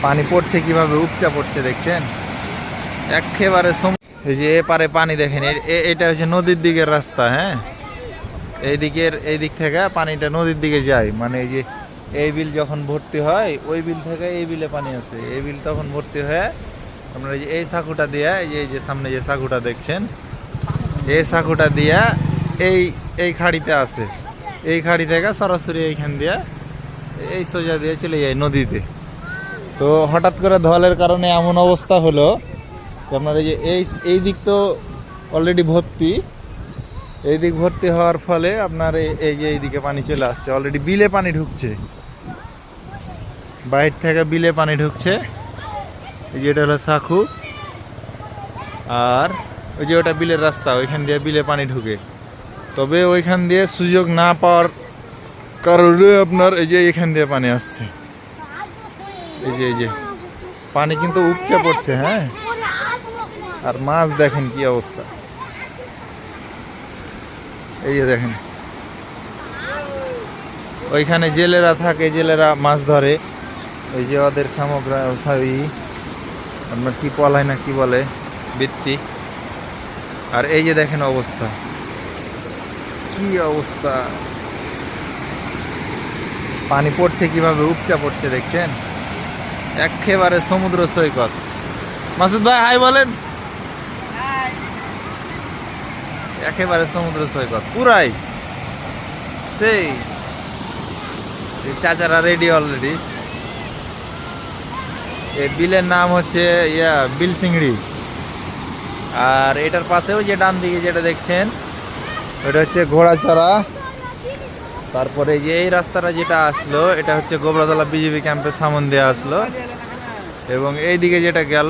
পানি পড়ছে কিভাবে, উপচা পড়ছে দেখছেন একেবারে। এই যে এপারে পানি দেখেন, এটা হচ্ছে নদীর দিকের রাস্তা। হ্যাঁ, এই দিক থেকে পানিটা নদীর দিকে যায়। মানে এই যে এই বিল যখন ভর্তি হয়, ওই বিল থেকে এই বিলে পানি আছে। এই বিল তখন ভর্তি হয়ে আপনার এই যে এই সাঁকুটা দিয়া, এই যে সামনে যে সাঁকুটা দেখছেন, এই সাঁকুটা দিয়া এই খাড়িতে আছে। এই খাড়ি থেকে সরাসরি এইখান দিয়া এই সোজা দিয়ে চলে যায় নদীতে। তো হঠাৎ করে ধলের কারণে এমন অবস্থা হলো আপনার এই যে এই দিক তো অলরেডি ভর্তি। এই দিক ভর্তি হওয়ার ফলে আপনার এই যে এইদিকে পানি চলে আসছে, অলরেডি বিলে পানি ঢুকছে, বাইরে থেকে বিলে পানি ঢুকছে। এই যে এটা হলো সাঁকু, আর ওই যে ওটা বিলের রাস্তা, ওইখান দিয়ে বিলে পানি ঢুকে। তবে ওইখান দিয়ে সুযোগ না পাওয়ার কারণে আপনার এই যে এখান দিয়ে পানি আসছে। এই যে পানি কিন্তু উপচে পড়ছে। হ্যাঁ, আর মাছ দেখেন কি অবস্থা। এই যে দেখেন ওইখানে জেলেরা থাকে, জেলেরা মাছ ধরে। ওই যে ওদের সামগ্রা আপনার কি পলাই না কি বলে, বৃত্তি। আর এই যে দেখেন অবস্থা, কি অবস্থা, পানি পড়ছে কিভাবে, উপচা পড়ছে দেখছেন একেবারে সমুদ্র সৈকত। মাসুদ ভাই হাই বলেন। একেবারে সমুদ্র সৈকত পুরাই। সেই চাচারা রেডি অলরেডি। এই বিলের নাম হচ্ছে বিল সিংড়ি। আর এটার পাশেও যে ডান দিকে যেটা দেখছেন, ওটা হচ্ছে ঘোড়াচড়া। তারপরে যে এই রাস্তাটা যেটা আসলো, এটা হচ্ছে গোবরাতলা বিজেপি ক্যাম্পের সামন দিয়ে আসলো। এবং এই দিকে যেটা গেল,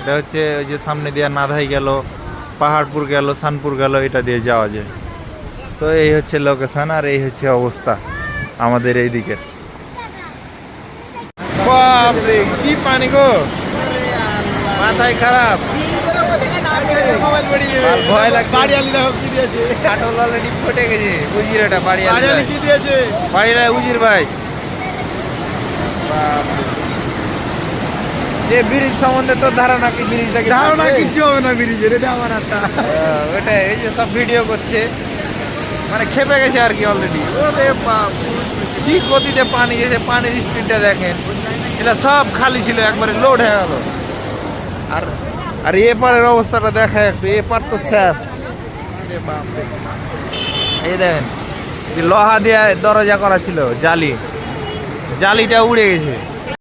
এটা হচ্ছে ওই যে সামনে দিয়ে নাধাই গেল, পাহাড়পুর গেল, শানপুর গেল, এটা দিয়ে যাওয়া যায়। তো এই হচ্ছে লোকেশন, আর এই হচ্ছে অবস্থা আমাদের এই দিকের। বাপরে কি পানি গো, মাথায় খারাপ, ভয় লাগছে। কাটল অলরেডি ফটে গেছে। উজির এটা বাড়ি উজির ভাই। যে ব্রিজ সম্বন্ধে তোর ধারণা কি? ধারণা কিচ্ছু হবে না ব্রিজের, এটা আমার রাস্তা। ওটাই, এই যে সব ভিডিও করছে, মানে খেপে গেছে আর কি অলরেডি। কি গতিতে পানি গেছে, পানির স্পিডটা দেখেন। এটা সব খালি ছিল, একবারে লোড হয়ে গেল। আর এপারের অবস্থাটা দেখা একটু, এপার তো শেষ। এই দেখেন লোহা দিয়ে দরজা করা ছিল, জালিটা উড়ে গেছে।